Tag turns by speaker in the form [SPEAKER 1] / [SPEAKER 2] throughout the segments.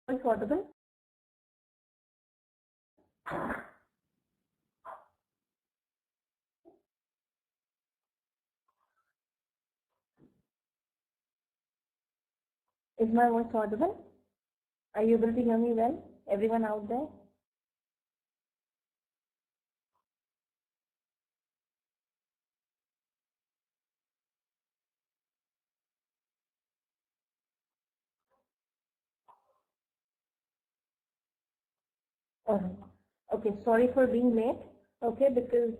[SPEAKER 1] voice audible? Is my voice audible? Are you able to hear me well? Everyone out there? Okay, sorry for being late. Okay, because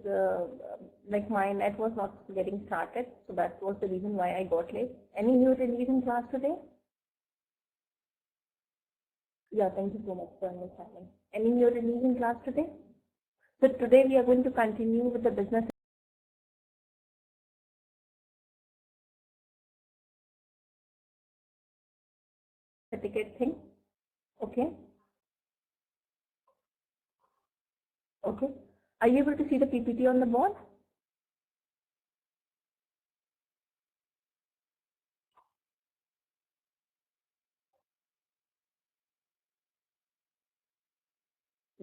[SPEAKER 1] like my net was not getting started, so that was the reason why I got late. Any new attendees in class today? Yeah, thank you so much for understanding. Any new attendees in class today? So today we are going to continue with the business etiquette thing. Okay. Okay. Are you able to see the PPT on the board?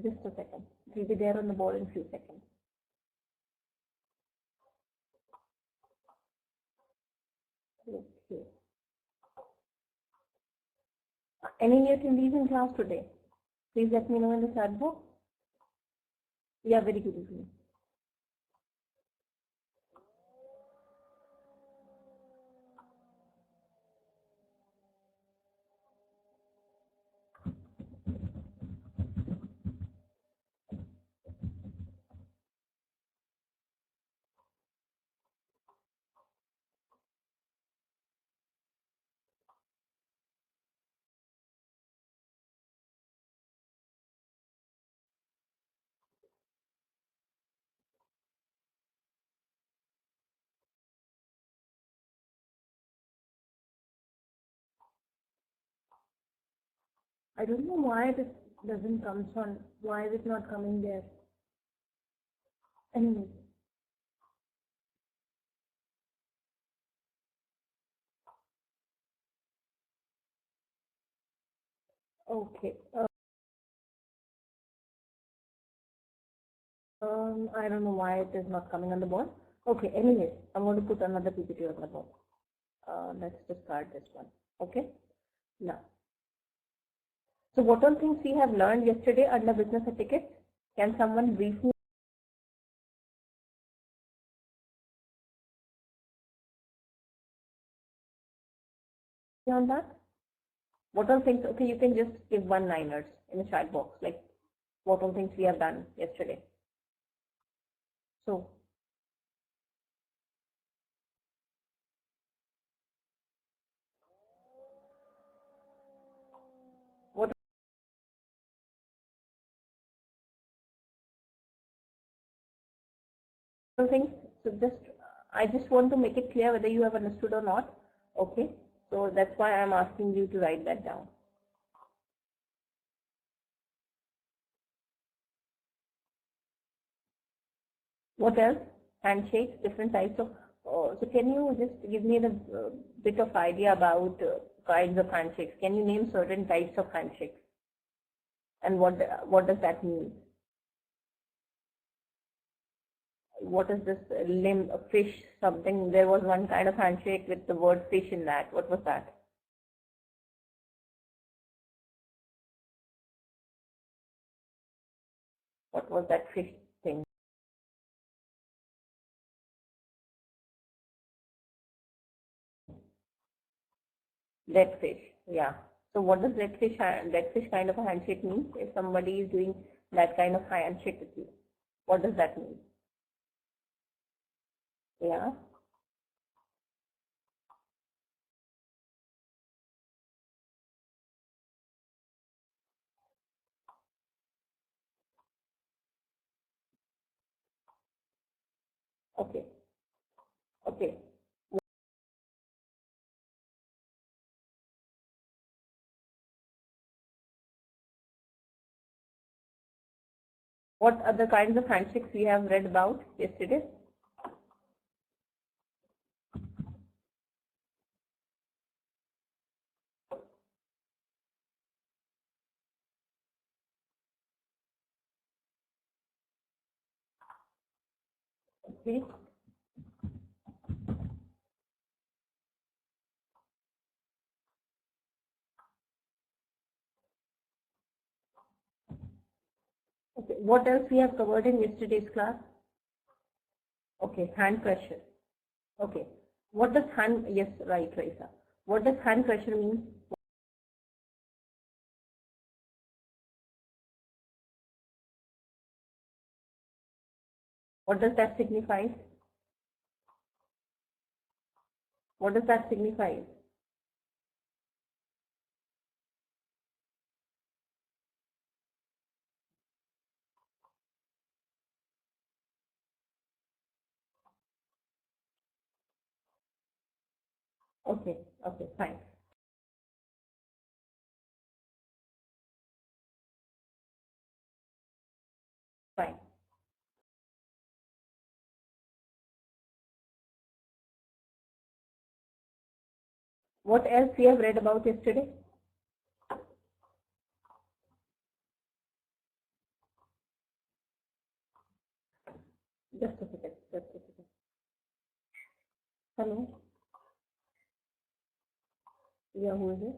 [SPEAKER 1] Just a second. It will be there on the board in a few seconds. Okay. Any new attendees in class today? Please let me know in the chat box. Yeah, very good evening. I don't know why this doesn't come on. Why is it not coming there? Anyway. Okay. I don't know why it is not coming on the board. Okay. Anyway, I'm going to put another PPT on the board. Let's just start this one. Okay. Now. So what all things we have learned yesterday under business etiquette? Can someone brief me on that? What all things? Okay, you can just give one-liners in the chat box, like what all things we have done yesterday. So, what all things? So I just want to make it clear whether you have understood or not. Okay, so that's why I'm asking you to write that down. What else? Handshakes, different types of. So can you just give me the bit of idea about kinds of handshakes? Can you name certain types of handshakes? And what does that mean? What is this limb, fish, something? There was one kind of handshake with the word fish in that. What was that? What was that fish thing? Dead fish. Yeah. So what does dead fish kind of a handshake mean? If somebody is doing that kind of handshake with you, what does that mean? Yeah. Okay. Okay. What other kinds of handshakes we have read about yesterday? Okay. Okay. What else we have covered in yesterday's class? Okay, hand pressure. Okay. What does hand, yes, right, Raisa. What does hand pressure mean? What does that signify? What does that signify? Okay, okay, fine. Fine. What else we have read about yesterday? Just a second, just a second. Hello? Yeah, who is it?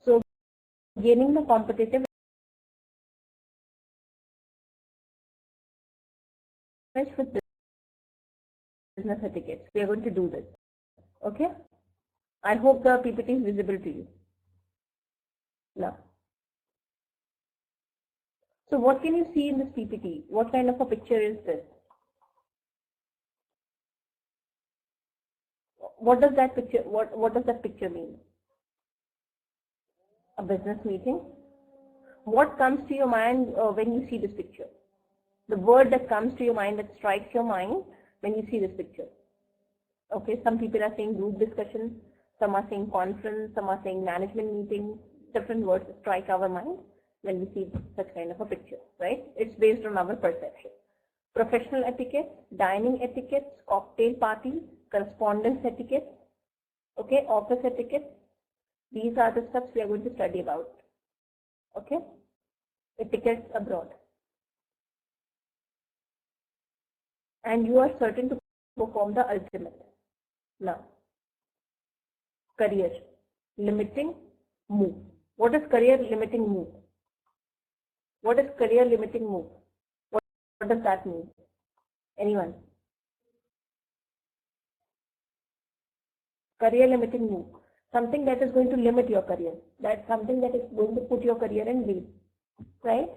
[SPEAKER 1] So, gaining the competitive edge with business etiquette. We are going to do this. Okay? I hope the PPT is visible to you. Now. So what can you see in this PPT? What kind of a picture is this? What does that picture, what does that picture mean? A business meeting? What comes to your mind when you see this picture? The word that comes to your mind, that strikes your mind when you see this picture. Okay, some people are saying group discussion, some are saying conference, some are saying management meeting. Different words strike our mind when we see such kind of a picture, right? It's based on our perception. Professional etiquette, dining etiquette, cocktail party, correspondence etiquette, okay, office etiquette. These are the steps we are going to study about. Okay, etiquettes abroad. And you are certain to perform the ultimate. Now, career limiting move. What is career limiting move? What is career limiting move? What does that mean? Anyone? Career limiting move. Something that is going to limit your career. That's something that is going to put your career in risk. Right?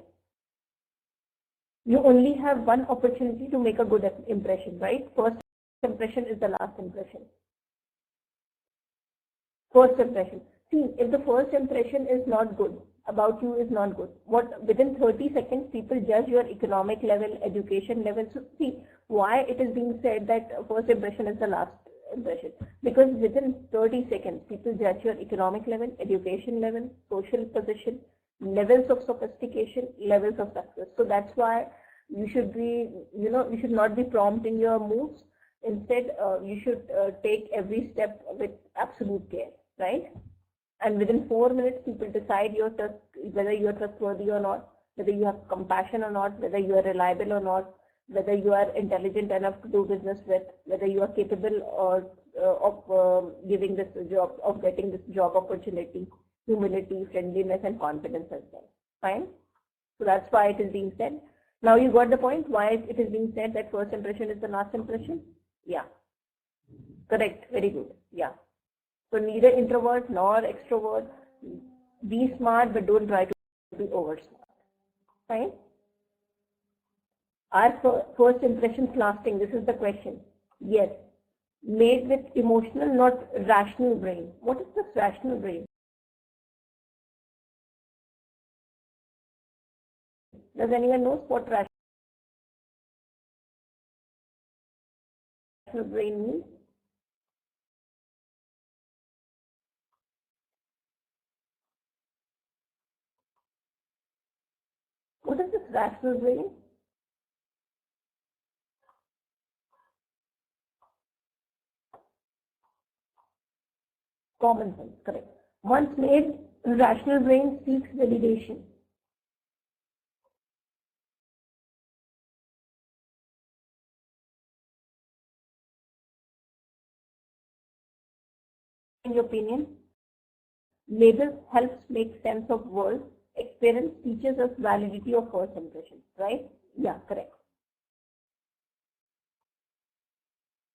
[SPEAKER 1] You only have one opportunity to make a good impression, right? First impression is the last impression. First impression. See, if the first impression is not good, about you is not good, what within 30 seconds people judge your economic level, education level. So see why it is being said that first impression is the last impression. Because within 30 seconds people judge your economic level, education level, social position, levels of sophistication, levels of success. So that's why you should be, you should not be prompt in your moves. Instead, you should take every step with absolute care, right? And within 4 minutes, people decide whether you are trustworthy or not, whether you have compassion or not, whether you are reliable or not, whether you are intelligent enough to do business with, whether you are capable or giving this job, of getting this job opportunity, humility, friendliness, and confidence as well. Fine. So that's why it is being said. Now you got the point why it is being said that first impression is the last impression? Yeah. Correct. Very good. Yeah. So neither introvert nor extrovert. Be smart, but don't try to be over smart. Fine. Are first impressions lasting? This is the question. Yes. Made with emotional, not rational brain. What is this rational brain? Does anyone know what rational brain means? What is this rational brain? Common sense, correct. Once made, rational brain seeks validation. In your opinion, labels helps make sense of world. Experience teaches us validity of first impression, right? Yeah, correct.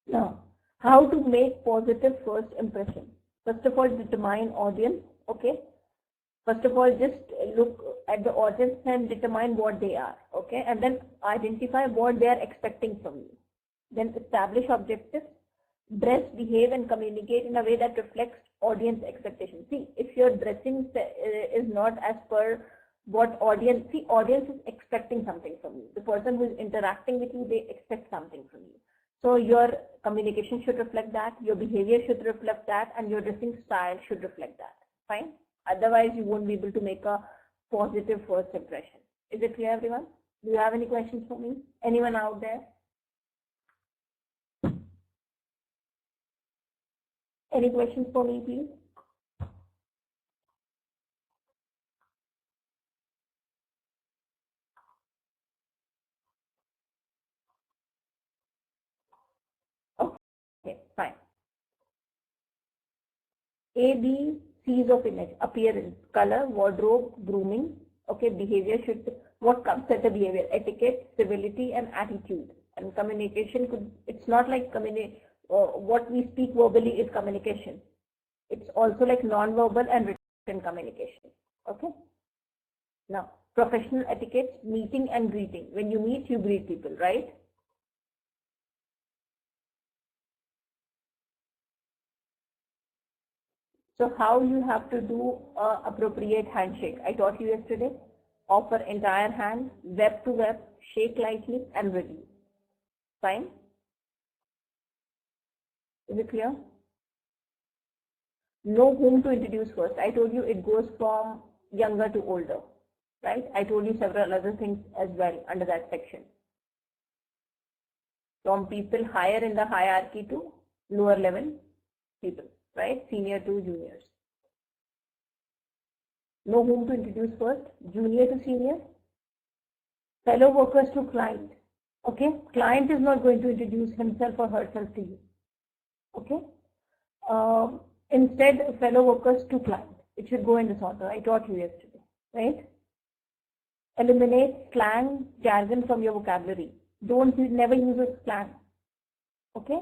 [SPEAKER 1] Now, how to make positive first impression? First of all, determine audience, okay? First of all, just look at the audience and determine what they are, okay? And then identify what they are expecting from you. Then establish objectives, dress, behave, and communicate in a way that reflects audience expectations. See, if your dressing is not as per what audience, see, audience is expecting something from you. The person who is interacting with you, they expect something from you. So your communication should reflect that, your behavior should reflect that, and your dressing style should reflect that. Fine? Otherwise, you won't be able to make a positive first impression. Is it clear, everyone? Do you have any questions for me? Anyone out there? Any questions for me, please? Okay, fine. A, B, C's of image: appearance, color, wardrobe, grooming. Okay, behavior should, what comes at the behavior? Etiquette, civility, and attitude. And communication could, it's not like what we speak verbally is communication. It's also like non-verbal and written communication. Okay. Now, professional etiquette, meeting and greeting. When you meet, you greet people, right? So how you have to do appropriate handshake? I taught you yesterday. Offer entire hand, web to web, shake lightly, and release. Fine? Is it clear? Know whom to introduce first. I told you it goes from younger to older, right? I told you several other things as well under that section. From people higher in the hierarchy to lower level people, right? Senior to juniors. Know whom to introduce first, junior to senior, fellow workers to client. Okay, client is not going to introduce himself or herself to you. Okay, instead fellow workers to client. It should go in this order. I taught you yesterday, right? Eliminate slang, jargon from your vocabulary. Never use a slang. Okay.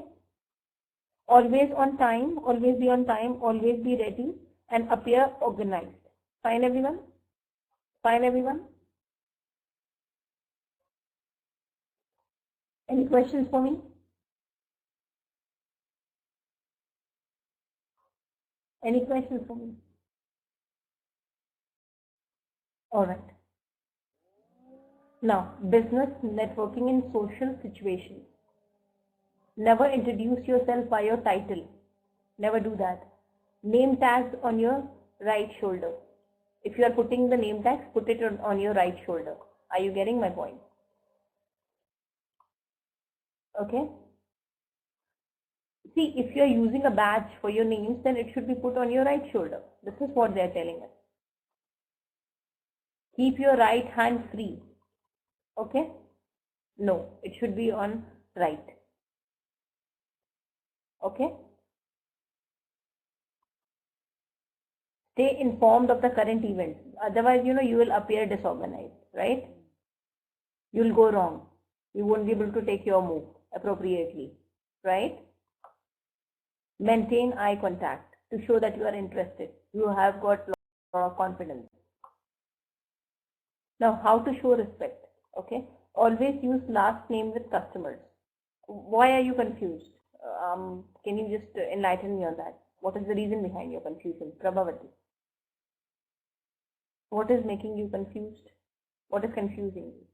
[SPEAKER 1] Always on time, always be on time, always be ready, and appear organized. Fine, everyone? Fine, everyone? Any questions for me? Any questions for me? All right. Now, business, networking, and social situations. Never introduce yourself by your title. Never do that. Name tags on your right shoulder. If you are putting the name tags, put it on your right shoulder. Are you getting my point? Okay. See, if you are using a badge for your names, then it should be put on your right shoulder. This is what they are telling us. Keep your right hand free. Okay? No, it should be on right. Okay? Stay informed of the current events. Otherwise, you will appear disorganized, right? You'll go wrong. You won't be able to take your move appropriately, right? Maintain eye contact to show that you are interested. You have got a lot of confidence. Now, how to show respect? Okay. Always use last name with customers. Why are you confused? Can you just enlighten me on that? What is the reason behind your confusion? Prabhavati. What is making you confused? What is confusing you?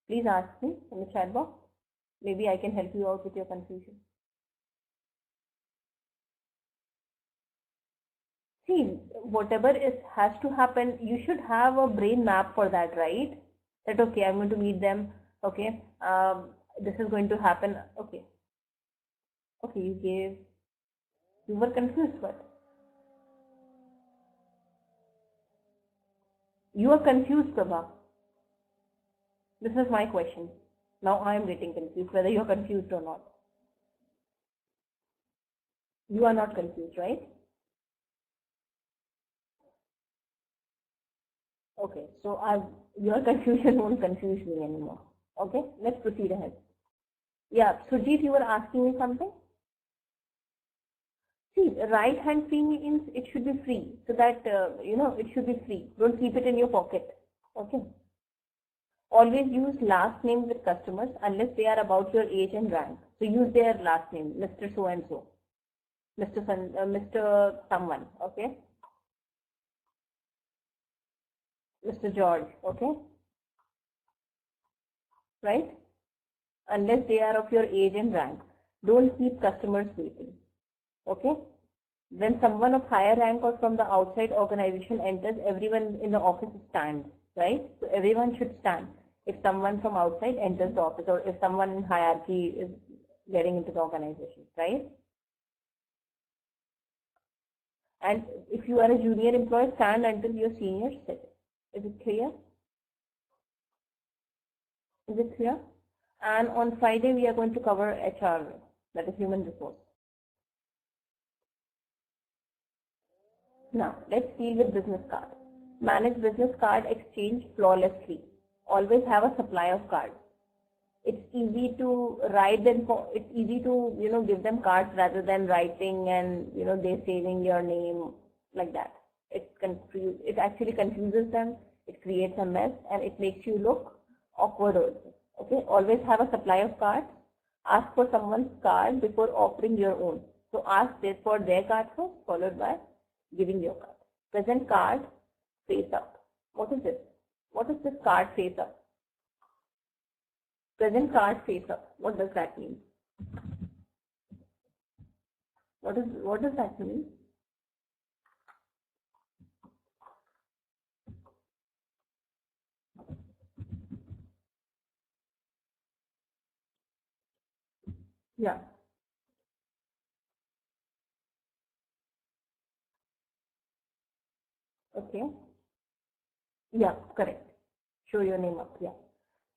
[SPEAKER 1] Please ask me in the chat box. Maybe I can help you out with your confusion. See, whatever has to happen, you should have a brain map for that, right? That, okay, I'm going to meet them. Okay, this is going to happen. Okay. Okay, you were confused, but you are confused, Prabha. This is my question. Now I am getting confused whether you are confused or not. You are not confused, right? Okay, so your confusion won't confuse me anymore. Okay, let's proceed ahead. Yeah, Sujit, you were asking me something? See, right hand fee means it should be free, so that, it should be free. Don't keep it in your pocket. Okay. Always use last name with customers unless they are about your age and rank. So use their last name, Mr. So and so, Mr. someone, okay? Mr. George, okay? Right? Unless they are of your age and rank. Don't keep customers waiting. Okay? When someone of higher rank or from the outside organization enters, everyone in the office stands, right? So everyone should stand if someone from outside enters the office, or if someone in hierarchy is getting into the organization, right? And if you are a junior employee, stand until your seniors sit. Is it clear? Is it clear? And on Friday, we are going to cover HR, that is human resource. Now, let's deal with business card. Manage business card exchange flawlessly. Always have a supply of cards. It's easy to write them. It's easy to give them cards rather than writing and they saving your name like that. It actually confuses them. It creates a mess and it makes you look awkward also. Okay. Always have a supply of cards. Ask for someone's card before offering your own. So ask for their card first, followed by giving your card. Present card face up. What is this? What is this card face up? Present card face up. What does that mean? What does that mean? Yeah. Okay. Yeah, correct. Show your name up. Yeah.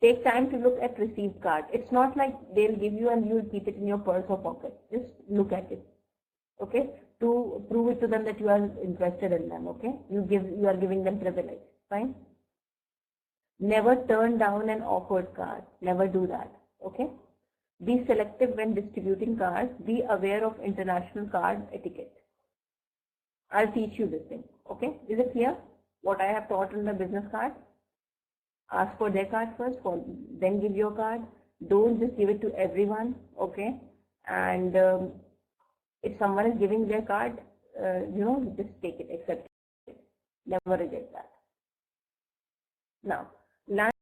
[SPEAKER 1] Take time to look at received card. It's not like they'll give you and you'll keep it in your purse or pocket. Just look at it. Okay. To prove it to them that you are interested in them. Okay. You are giving them privilege. Fine. Never turn down an offered card. Never do that. Okay. Be selective when distributing cards. Be aware of international card etiquette. I'll teach you this thing. Okay. Is it clear? What I have taught in the business card? Ask for their card first, then give your card. Don't just give it to everyone, okay? And if someone is giving their card, just take it, accept it. Never reject that. Now, lunch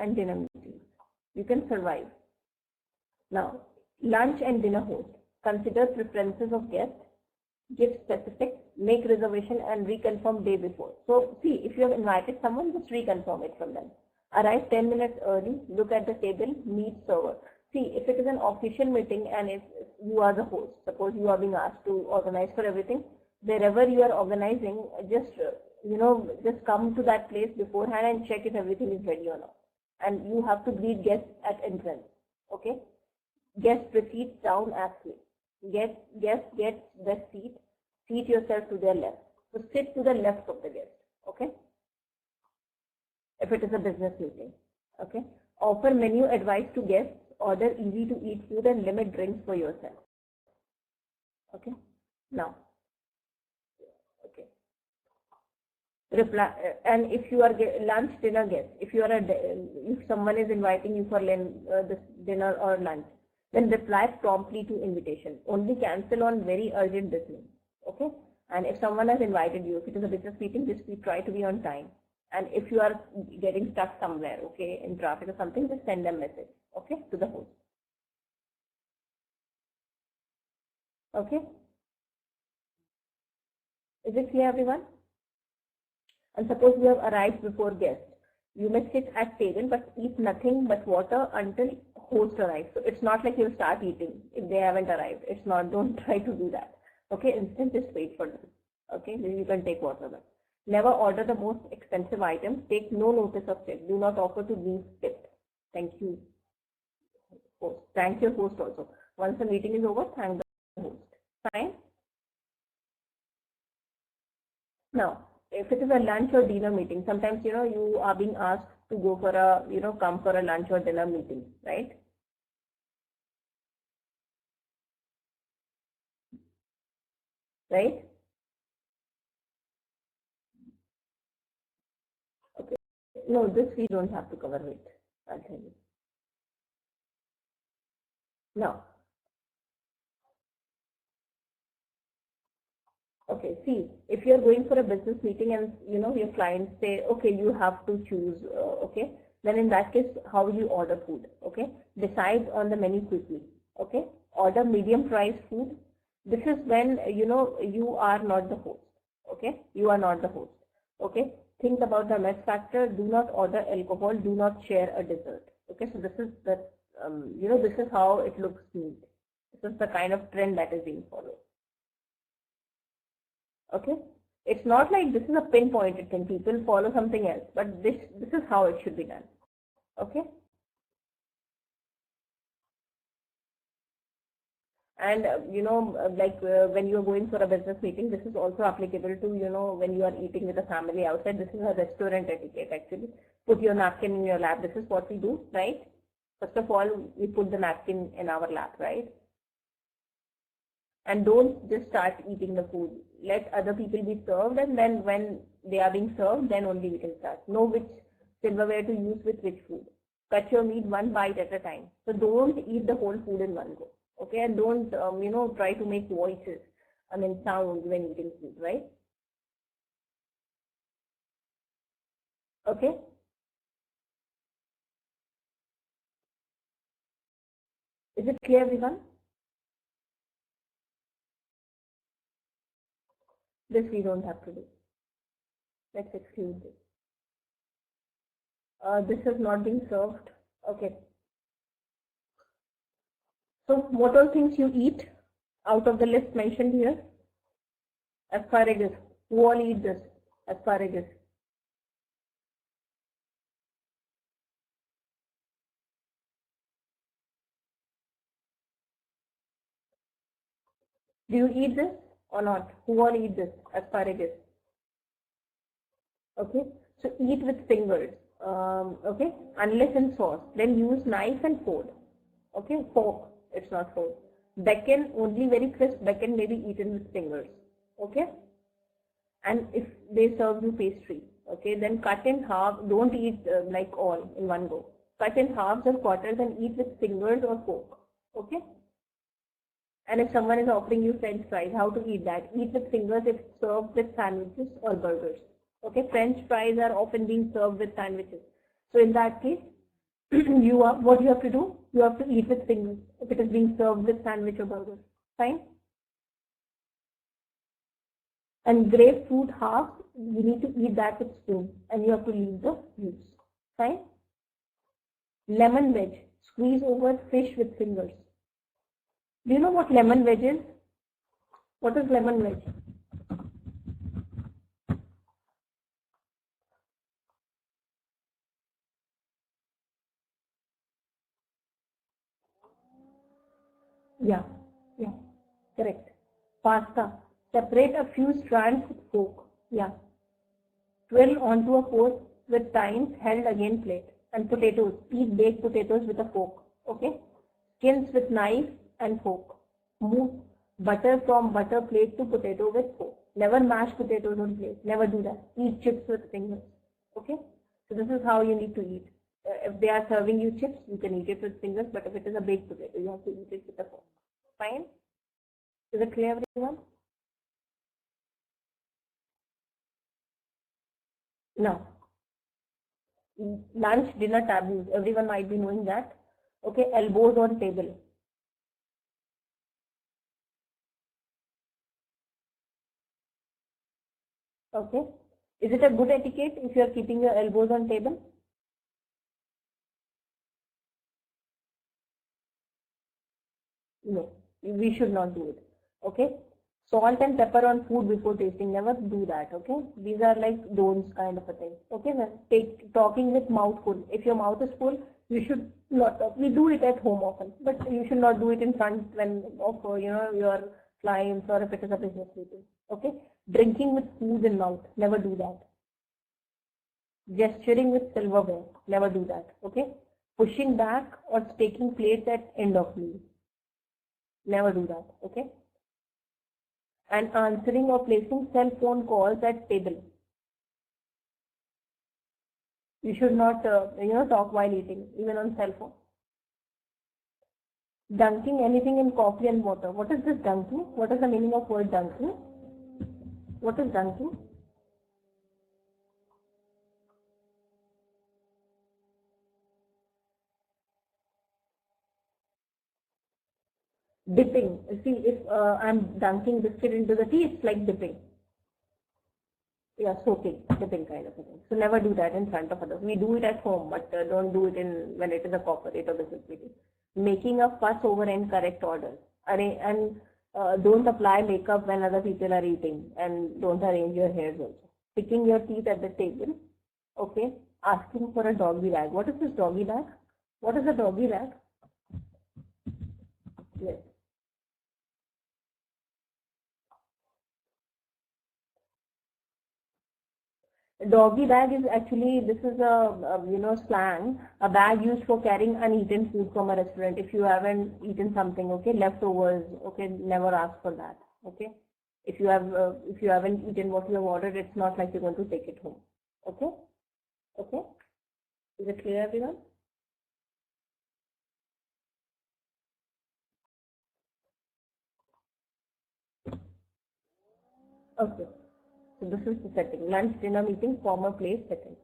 [SPEAKER 1] and dinner meetings. You can survive. Now, lunch and dinner host. Consider preferences of guests. Give specific, make reservation and reconfirm day before. So see, if you have invited someone, just reconfirm it from them. Arrive 10 minutes early, look at the table, meet server. See, if it is an official meeting and if you are the host, suppose you are being asked to organize for everything, wherever you are organizing, just just come to that place beforehand and check if everything is ready or not. And you have to greet guests at entrance. Okay, guest proceeds down as guest gets the seat yourself to their left. So sit to the left of the guest. Okay, if it is a business meeting. Okay, offer menu advice to guests. Order easy to eat food and limit drinks for yourself. Okay, now. Reply, and if you are lunch dinner guest, if someone is inviting you for this dinner or lunch, then reply promptly to invitation. Only cancel on very urgent business. Okay, and if someone has invited you, if it is a business meeting, just try to be on time. And if you are getting stuck somewhere, okay, in traffic or something, just send them a message, okay, to the host. Okay, is it clear, everyone? And suppose you have arrived before guests, you may sit at table but eat nothing but water until host arrives. So it's not like you'll start eating if they haven't arrived. It's not. Don't try to do that. Okay, instead just wait for them. Okay, then you can take water. But never order the most expensive items. Take no notice of tip. Do not offer to leave tip. Thank you, host. Thank your host also. Once the meeting is over, thank the host. Fine. Now, if it is a lunch or dinner meeting, sometimes you are being asked to go for a come for a lunch or dinner meeting, right? Right? Okay. No, this we don't have to cover it. I'll tell you. Now. Okay, see, if you're going for a business meeting and your clients say, okay, you have to choose, okay, then in that case, how will you order food? Okay, decide on the menu quickly. Okay, order medium priced food. This is when you are not the host. Okay, you are not the host. Okay, think about the mess factor. Do not order alcohol. Do not share a dessert. Okay, so this is the this is how it looks neat. This is the kind of trend that is being followed. Okay, it's not like this is a pinpointed thing. People follow something else, but this is how it should be done. Okay, and when you are going for a business meeting, this is also applicable to when you are eating with a family outside. This is a restaurant etiquette actually. Put your napkin in your lap. This is what we do, right? First of all, we put the napkin in our lap, right? And don't just start eating the food. Let other people be served, and then when they are being served, then only we can start. Know which silverware to use with which food. Cut your meat one bite at a time. So don't eat the whole food in one go. Okay, and don't try to make voices, sounds when eating food, right? Okay. Is it clear, everyone? This we don't have to do. Let's exclude this. This is not being served. Okay. So what all things you eat out of the list mentioned here? Asparagus. Who all eat this? Asparagus. Do you eat this or not? Who all eat this? Asparagus. Okay. So eat with fingers. Okay. Unless in sauce. Then use knife and fork. Okay. Fork. It's not fork. Bacon, only very crisp bacon may be eaten with fingers. Okay. And if they serve you pastry, okay, then cut in half. Don't eat like all in one go. Cut in halves or quarters and eat with fingers or fork. Okay. And if someone is offering you French fries, how to eat that? Eat with fingers if served with sandwiches or burgers. Okay, French fries are often being served with sandwiches. So in that case, what you have to do? You have to eat with fingers if it is being served with sandwich or burgers. Fine. And grapefruit half, you need to eat that with spoon, and you have to leave the juice. Fine. Lemon wedge, Squeeze over fish with fingers. Do you know what lemon wedge is? What is lemon wedge? Yeah, yeah, correct. Pasta. Separate a few strands with fork. Yeah. Twirl onto a fork with tines held against plate. And potatoes. Eat baked potatoes with a fork. Okay. Skins with knife and fork. Move butter from butter plate to potato with fork. Never mash potatoes on plate. Never do that. Eat chips with fingers. Okay. So this is how you need to eat. If they are serving you chips, you can eat it with fingers. But if it is a baked potato, you have to eat it with a fork. Fine. Is it clear, everyone? Now, lunch, dinner taboos. Everyone might be knowing that. Okay, elbows on table. Okay. Is it a good etiquette if you are keeping your elbows on table? No, we should not do it. Okay. Salt and pepper on food before tasting. Never do that. Okay. These are like don'ts kind of a thing. Okay. Then talking with mouth full. If your mouth is full, you should not talk. We do it at home often, but you should not do it in front of your clients or if it is a business meeting. Okay. Drinking with food in mouth. Never do that. Gesturing with silverware. Never do that. Okay. Pushing back or taking plates at end of meal. Never do that. Okay. And answering or placing cell phone calls at table. You should not, talk while eating, even on cell phone. Dunking anything in coffee and water. What is this dunking? What is the meaning of word dunking? What is dunking? Dipping. See, if I'm dunking biscuit into the tea, it's like dipping. Yeah, soaking, dipping kind of a thing. So never do that in front of others. We do it at home, but don't do it when it is a corporate or business meeting. Making a fuss over incorrect orders. And don't apply makeup when other people are eating, and don't arrange your hairs also. Picking your teeth at the table. Okay. Asking for a doggy bag. What is this doggy bag? What is a doggy bag? Yes. Doggy bag is actually, this is a slang, a bag used for carrying uneaten food from a restaurant. If you haven't eaten something, okay, leftovers, okay, never ask for that. Okay. If you haven't eaten what you have ordered, it's not like you're going to take it home. Okay. Okay. Is it clear, everyone? Okay. So this is the setting. Lunch, dinner, meeting, former place setting.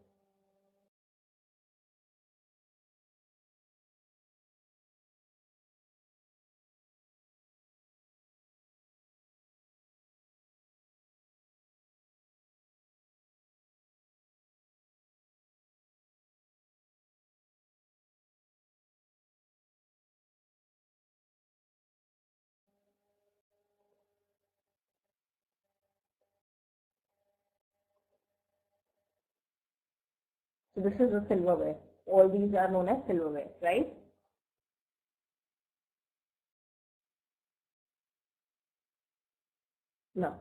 [SPEAKER 1] So this is the silverware. All these are known as silverware, right? Now,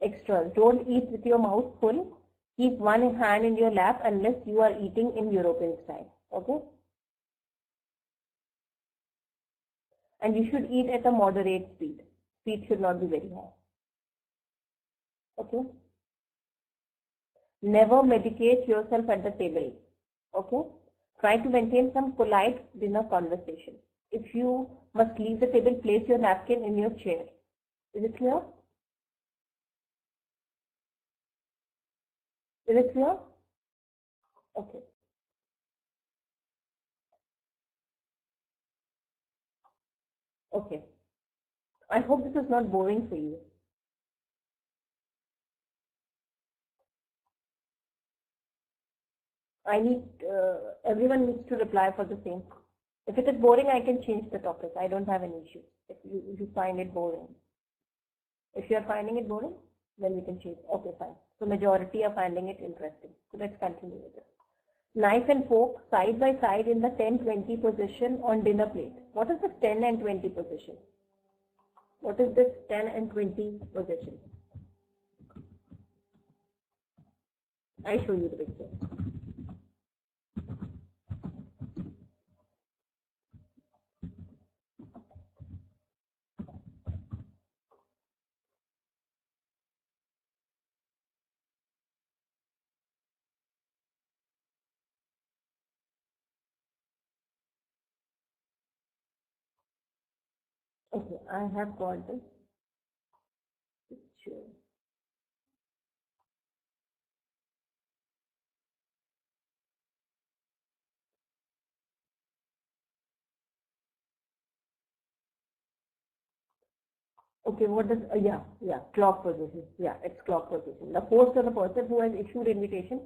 [SPEAKER 1] extras. Don't eat with your mouth full. Keep one hand in your lap unless you are eating in European style. Okay? And you should eat at a moderate speed. Speed should not be very high. Okay? Never medicate yourself at the table. Okay? Try to maintain some polite dinner conversation. If you must leave the table, place your napkin in your chair. Is it clear? Is it clear? Okay. Okay. I hope this is not boring for you. I need, everyone needs to reply for the same. If it is boring, I can change the topic. I don't have any issue. If you find it boring. If you are finding it boring, then we can change. Okay, fine. So majority are finding it interesting. So let's continue with this. Knife and fork side by side in the 10-20 position on dinner plate. What is this 10 and 20 position? What is this 10 and 20 position? I show you the picture. Okay, I have got this picture. Okay, what does, clock position. Yeah, it's clock position. The host or the person who has issued invitation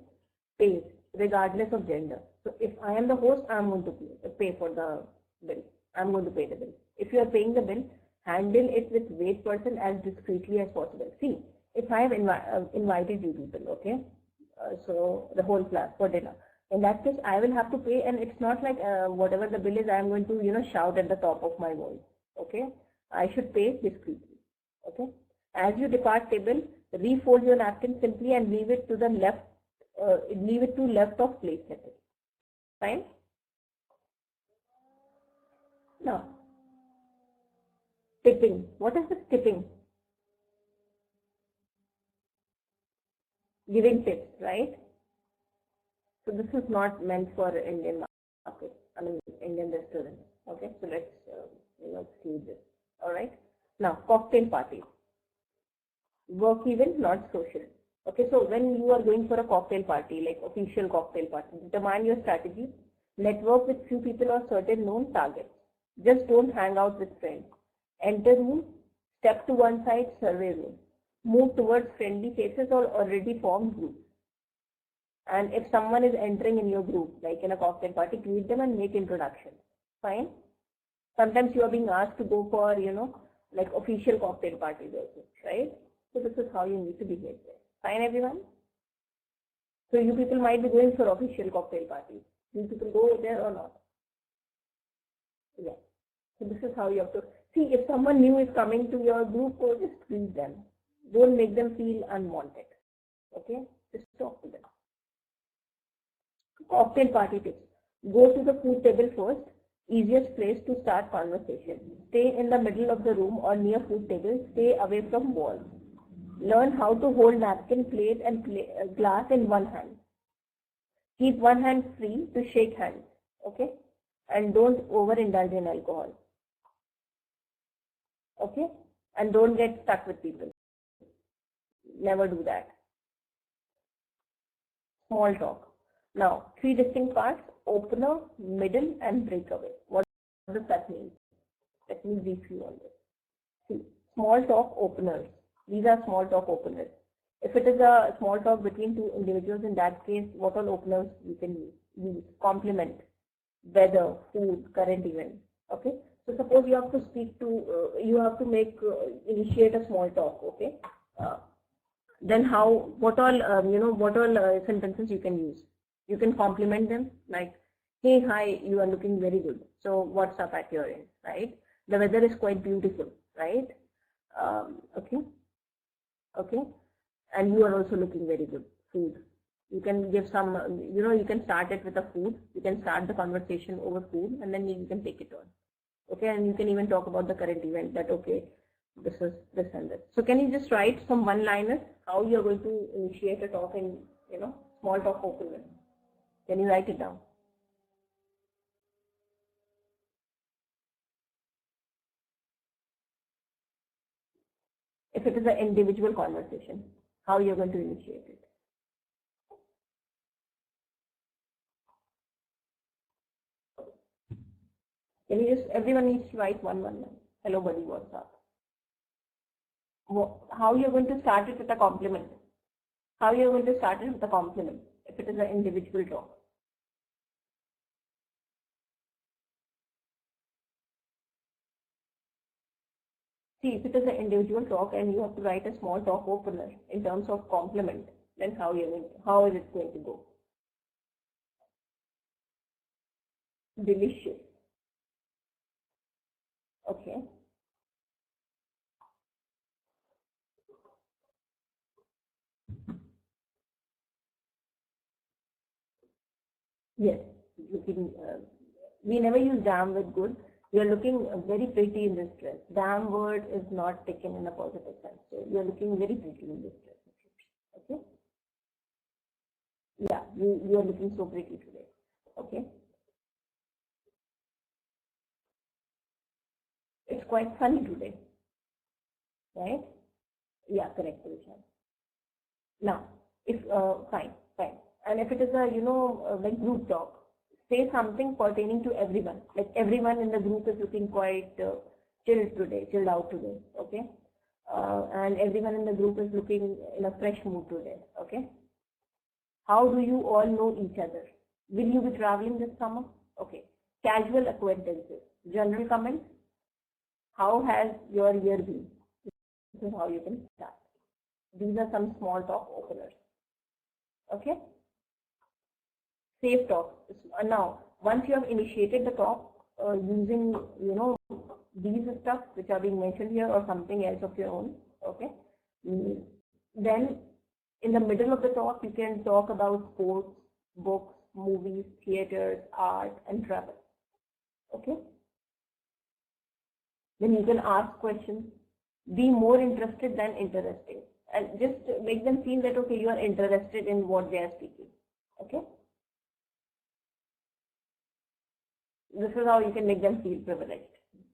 [SPEAKER 1] pays regardless of gender. So if I am the host, I'm going to pay for the bill. I'm going to pay the bill. If you are paying the bill, handle it with weight person as discreetly as possible. See, if I have invited you people, okay, so the whole class for dinner, in that case, I will have to pay, and it's not like whatever the bill is, I'm going to, shout at the top of my voice, okay. I should pay discreetly, okay. As you depart table, refold your napkin simply and leave it to the left, left of plate setting. Fine? Now, tipping. What is this tipping? Giving tips, right? So this is not meant for Indian market, I mean Indian restaurants. Okay, so let's see this. All right. Now, cocktail party. Work event, not social. Okay, so when you are going for a cocktail party, like official cocktail party, determine your strategy. Network with few people or certain known targets. Just don't hang out with friends. Enter room, step to one side, survey room. Move towards friendly faces or already formed groups. And if someone is entering in your group, like in a cocktail party, greet them and make introductions. Fine. Sometimes you are being asked to go for, like official cocktail parties also, right? So this is how you need to behave there. Fine, everyone? So you people might be going for official cocktail parties. You people go there or not? Yeah. So this is how you have to see. If someone new is coming to your group, go just greet them. Don't make them feel unwanted. Okay? Just talk to them. Cocktail party tips. Go to the food table first. Easiest place to start conversation. Stay in the middle of the room or near food table. Stay away from walls. Learn how to hold napkin, plate and glass in one hand. Keep one hand free to shake hands. Okay? And don't overindulge in alcohol. Okay? And don't get stuck with people. Never do that. Small talk. Now, 3 distinct parts: opener, middle, and breakaway. What does that mean? Let me brief you on this. See, small talk openers. These are small talk openers. If it is a small talk between two individuals, in that case, what all openers you can use? Compliment, weather, food, current event. Okay. So suppose you have to speak to, you have to initiate a small talk. Okay. Then what all sentences you can use? You can compliment them like, hey, hi, you are looking very good. So what's up at your end, right? The weather is quite beautiful, right? Okay. Okay. And you are also looking very good. Food. You can give some, you can start it with a food. You can start the conversation over food and then you can take it on. Okay. And you can even talk about the current event that, okay, this is this and this. So can you just write some one-liners how you're going to initiate a talk in, small talk opener? Can you write it down? If it is an individual conversation, how you're going to initiate it? Can you just, everyone needs to write one line. Hello buddy, what's up? How you're going to start it with a compliment? How you're going to start it with a compliment if it is an individual talk? See, if it is an individual talk and you have to write a small talk opener in terms of compliment, then how is it going to go? Delicious. Okay. Yes. Looking. We never use damn with good. You are looking very pretty in this dress. Damn word is not taken in a positive sense. So you are looking very pretty in this dress. Okay. Yeah. You are looking so pretty today. Okay. It's quite sunny today. Right? Yeah, correct, Vishan. Now, if fine. And if it is a like group talk, say something pertaining to everyone. Like everyone in the group is looking quite chilled out today. Okay, and everyone in the group is looking in a fresh mood today. Okay, how do you all know each other? Will you be traveling this summer? Okay, casual acquaintances, general comments. How has your year been? This is how you can start. These are some small talk openers. Okay. Safe talk. Now, once you have initiated the talk using, these stuff which are being mentioned here or something else of your own, okay, then in the middle of the talk, you can talk about sports, books, movies, theaters, art, and travel. Okay. Then you can ask questions. Be more interested than interesting. And just make them feel that, okay, you are interested in what they are speaking. Okay. This is how you can make them feel privileged.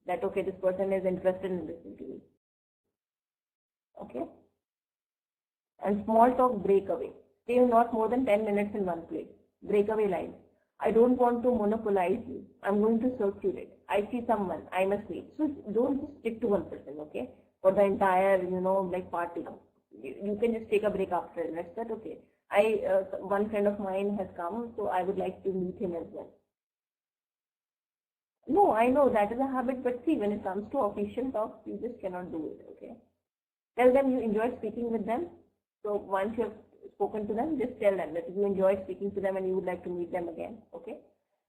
[SPEAKER 1] That, okay, this person is interested in listening to me. Okay. And small talk breakaway. Stay not more than 10 minutes in one place. Breakaway lines. I don't want to monopolize you. I'm going to circulate. I see someone. I must meet. So don't just stick to one person, okay? For the entire, like party. You can just take a break after. That's that, okay. One friend of mine has come, so I would like to meet him as well. No, I know that is a habit, but see, when it comes to official talk, you just cannot do it, okay? Tell them you enjoyed speaking with them. So once you have spoken to them, just tell them that you enjoyed speaking to them and you would like to meet them again, okay?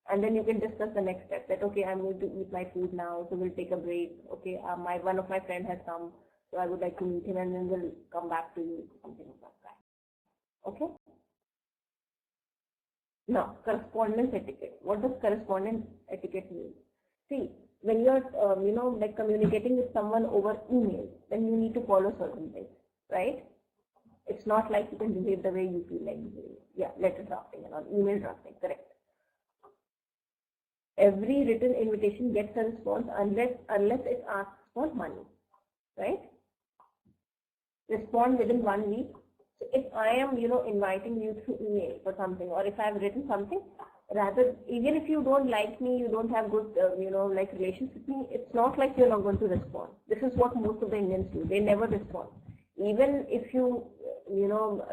[SPEAKER 1] And then you can discuss the next step that, okay, I'm going to eat my food now, so we'll take a break, okay? One of my friends has come, so I would like to meet him and then we'll come back to you, something like that, okay? Now, correspondence etiquette. What does correspondence etiquette mean? See, when you're, like communicating with someone over email, then you need to follow certain things, right? It's not like you can behave the way you feel like behaving. Yeah, letter drafting and all, email drafting, correct. Every written invitation gets a response unless it asks for money, right? Respond within 1 week. So if I am, inviting you through email for something, or if I have written something, rather, even if you don't like me, you don't have good, like relations with me, it's not like you're not going to respond. This is what most of the Indians do. They never respond. Even if you,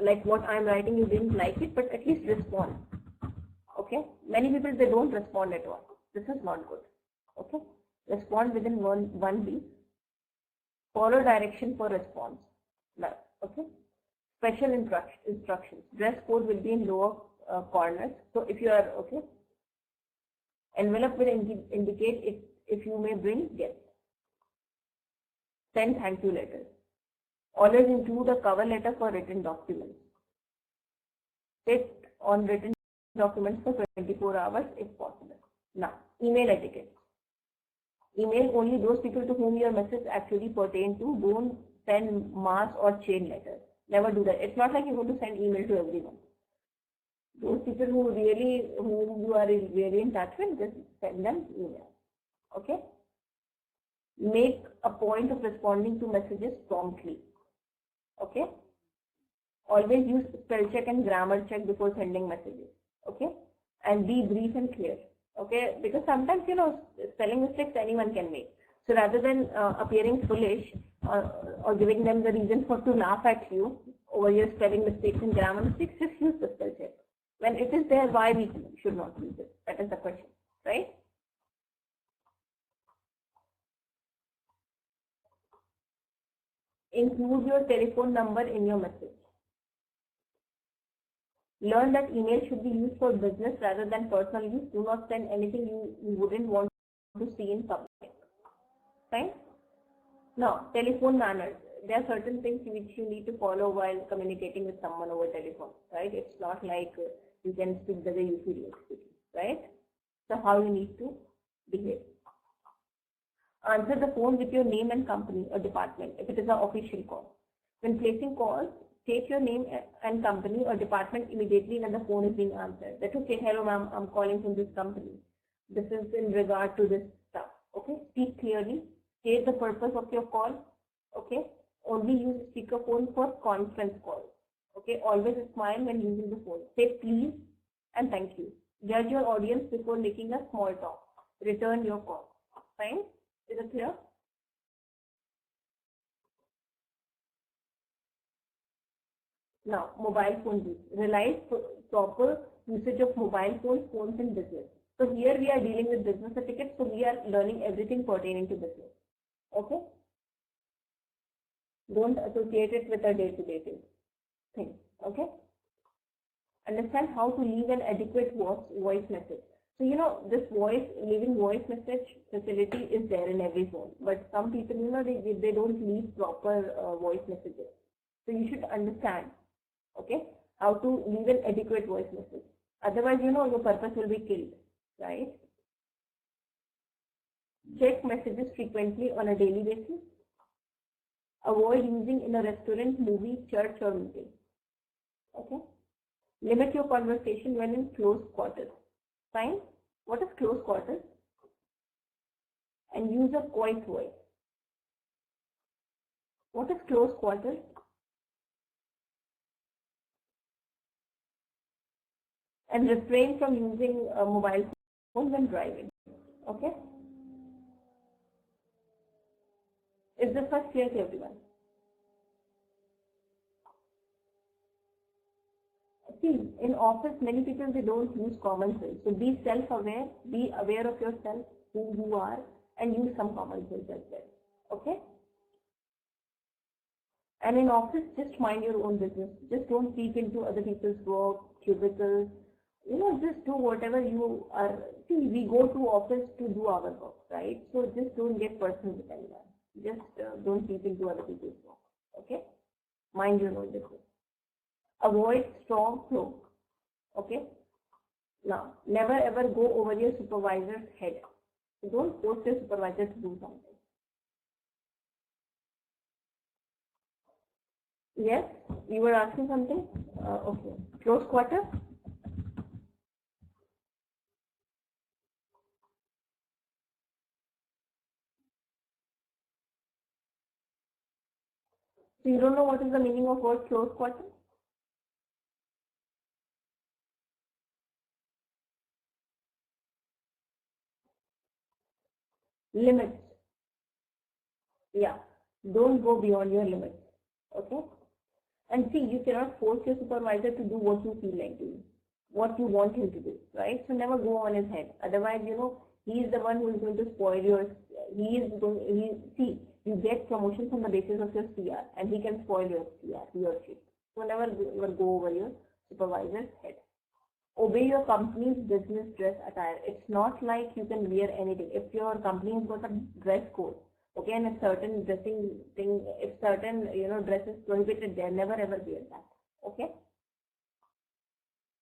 [SPEAKER 1] like what I'm writing, you didn't like it, but at least respond. Okay? Many people, they don't respond at all. This is not good. Okay? Respond within one week. Follow direction for response. Okay? Special instructions. Dress code will be in lower corners. So if you are, okay, envelope will indicate if you may bring guests. Send thank you letters. Always include a cover letter for written documents. Sit on written documents for 24 hours if possible. Now, email etiquette. Email only those people to whom your message actually pertain to. Don't send mass or chain letters. Never do that. It's not like you're going to send email to everyone. Those people whom you are really in touch with, just send them email. Okay? Make a point of responding to messages promptly. Okay? Always use spell check and grammar check before sending messages. Okay? And be brief and clear. Okay? Because sometimes, spelling mistakes anyone can make. So rather than appearing foolish or giving them the reason to laugh at you over your spelling mistakes and grammar mistakes, just use the spell check. When it is there, why we should not use it? That is the question, right? Include your telephone number in your message. Learn that email should be used for business rather than personal use. Do not send anything you wouldn't want to see in public. Right? Now, telephone manners. There are certain things which you need to follow while communicating with someone over telephone. Right? It's not like you can speak the way you feel like speaking. Right? So, how you need to behave. Answer the phone with your name and company or department if it is an official call. When placing calls, state your name and company or department immediately when the phone is being answered. That's okay. Hello, ma'am. I'm calling from this company. This is in regard to this stuff. Okay. Speak clearly. State the purpose of your call. Okay. Only use speakerphone for conference calls. Okay. Always smile when using the phone. Say please and thank you. Judge your audience before making a small talk. Return your call. Fine. Is it clear? Now, mobile phone use. Realize proper usage of mobile phones in business. So here we are dealing with business etiquette, so we are learning everything pertaining to business. Okay? Don't associate it with a day-to-day thing. Okay? Understand how to leave an adequate voice message. So, you know, this leaving voice message facility is there in every phone. But some people, you know, they don't leave proper voice messages. So you should understand, okay, how to leave an adequate voice message. Otherwise, you know, your purpose will be killed, right? Check messages frequently on a daily basis. Avoid using in a restaurant, movie, church or meeting. Okay. Limit your conversation when in close quarters. Fine. What is close quarters? And use a quiet voice. What is close quarters? And refrain from using a mobile phone when driving. Okay? Is this much clear to everyone? See, in office, many people, they don't use common sense. So be self-aware, be aware of yourself, who you are, and use some common sense as well. Okay? And in office, just mind your own business. Just don't peek into other people's work, cubicles. You know, just do whatever you are. See, we go to office to do our work, right? So just don't get personal with anyone. Just don't peek into other people's work. Okay? Mind your own business. Avoid strong flow. Okay? Now, never ever go over your supervisor's head. So don't force your supervisor to do something. Yes, you were asking something? Okay. Close quarter? So you don't know what is the meaning of word close quarter? Limits. Yeah. Don't go beyond your limits. Okay? And see, you cannot force your supervisor to do what you feel like doing, what you want him to do, right? So never go on his head. Otherwise, you know, he is the one who is going to spoil your, see, you get promotion from the basis of your CR and he can spoil your CR, he or she. So never go over your supervisor's head. Obey your company's business dress attire. It's not like you can wear anything. If your company has got a dress code, okay, and if certain dressing thing, if certain, you know, dress is prohibited there, never ever wear that. Okay?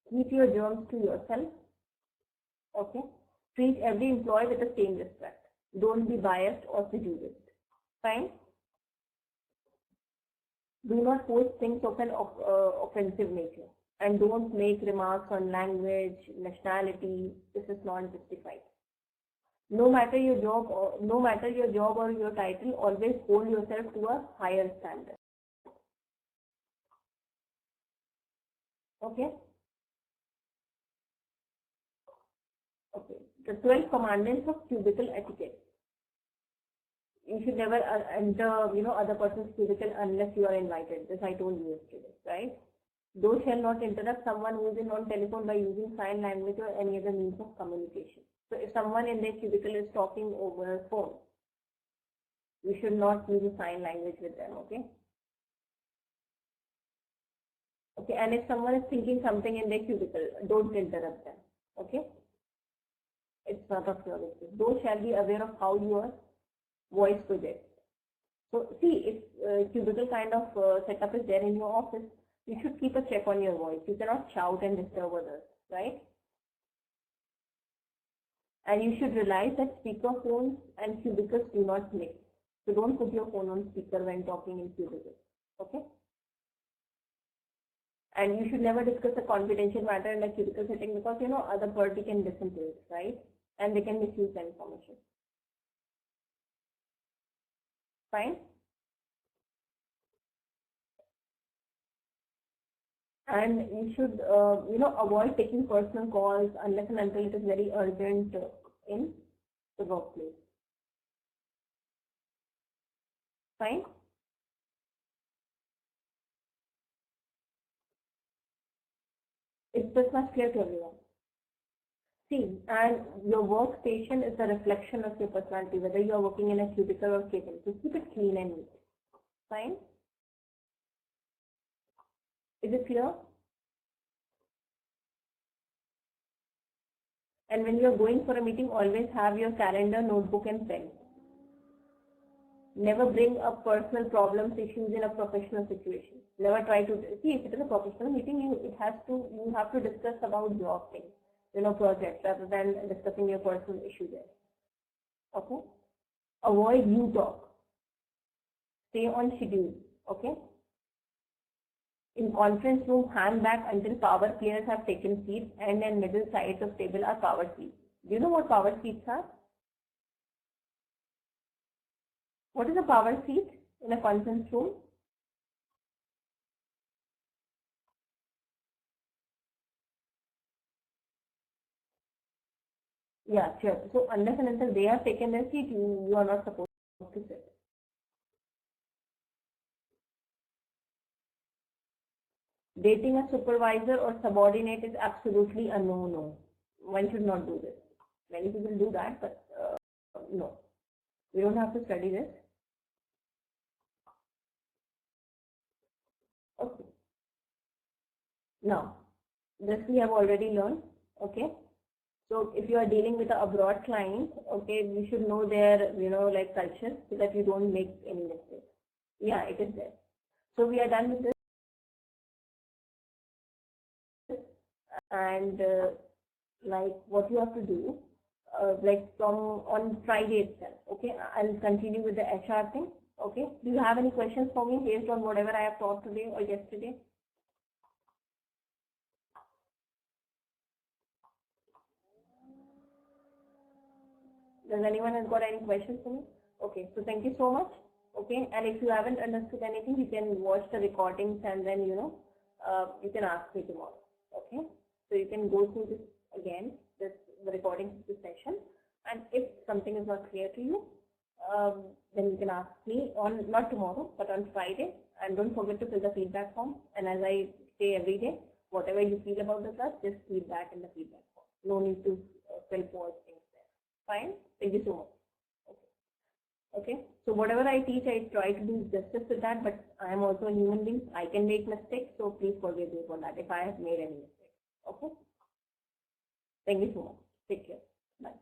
[SPEAKER 1] Keep your germs to yourself. Okay? Treat every employee with the same respect. Don't be biased or prejudiced. Fine? Do not post things of an offensive nature. And don't make remarks on language, nationality. This is not justified. No matter your job or your title, always hold yourself to a higher standard. Okay? Okay. The 12 commandments of cubicle etiquette. You should never enter, you know, other person's cubicle unless you are invited. This I told you yesterday, right? Those shall not interrupt someone who is in on telephone by using sign language or any other means of communication. So if someone in their cubicle is talking over a phone, you should not use a sign language with them, okay? Okay, and if someone is thinking something in their cubicle, don't interrupt them. Okay, it's not of your business. Those shall be aware of how your voice projects. So see, if cubicle kind of setup is there in your office, you should keep a check on your voice. You cannot shout and disturb others, right? And you should realize that speaker phones and cubicles do not mix. So don't put your phone on speaker when talking in cubicles. Okay? And you should never discuss a confidential matter in a cubicle setting because other party can listen to it, right? And they can misuse the information. Fine? And you should, avoid taking personal calls unless and until it is very urgent in the workplace. Fine? Is this much clear to everyone? See, and your workstation is a reflection of your personality, whether you are working in a cubicle or cabin. So keep it clean and neat. Fine? Is it clear? And when you are going for a meeting, always have your calendar, notebook and pen. Never bring up personal problems, issues in a professional situation. Never try to see if it is a professional meeting. You have to discuss about your things, projects, rather than discussing your personal issue there. Okay. Avoid you talk. Stay on schedule. Okay. In conference room, hang back until power players have taken seats, and then middle sides of table are power seats. Do you know what power seats are? What is a power seat in a conference room? Yeah, sure. So unless and until they have taken their seat, you are not supposed to sit. Dating a supervisor or subordinate is absolutely a no-no. One should not do this. Many people do that, but no. We don't have to study this. Okay. Now, this we have already learned. Okay. So if you are dealing with an abroad client, okay, you should know their, like culture so that you don't make any mistakes. Yeah, it is there. So we are done with this. And like what you have to do, like on Friday itself, okay, I'll continue with the HR thing. Okay, do you have any questions for me based on whatever I have taught today or yesterday? Does anyone has got any questions for me? Okay, so thank you so much. Okay, and if you haven't understood anything, you can watch the recordings and then you can ask me tomorrow. Okay, so you can go through this again, the recording of this session, and if something is not clear to you, then you can ask me on not tomorrow but on Friday. And don't forget to fill the feedback form. And as I say every day, whatever you feel about the class, just feedback in the feedback form. No need to fill forward things there. Fine. Thank you so much. Okay. So whatever I teach, I try to do justice with that, but I am also a human being. I can make mistakes, so please forgive me for that if I have made any mistakes. Okay. Thank you so much. Take care. Bye.